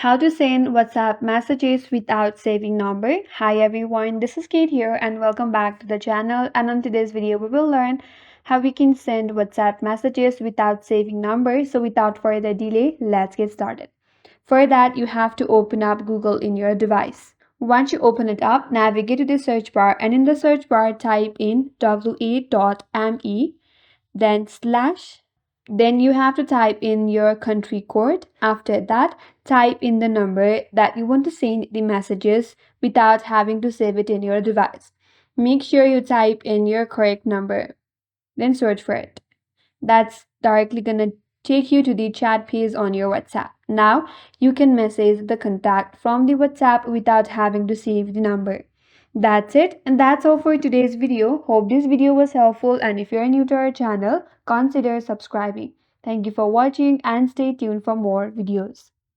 How to send WhatsApp messages without saving number. Hi everyone, this is Kate here and welcome back to the channel, and on today's video we will learn how we can send WhatsApp messages without saving number. So without further delay, let's get started. For that, you have to open up Google in your device. Once you open it up, navigate to the search bar and in the search bar type in wa.me, then slash, then you have to type in your country code. After that, type in the number that you want to send the messages without having to save it in your device. Make sure you type in your correct number, then search for it. That's directly gonna take you to the chat page on your WhatsApp. Now you can message the contact from the WhatsApp without having to save the number. That's it, and that's all for today's video. Hope this video was helpful, and if you're new to our channel, consider subscribing. Thank you for watching and stay tuned for more videos.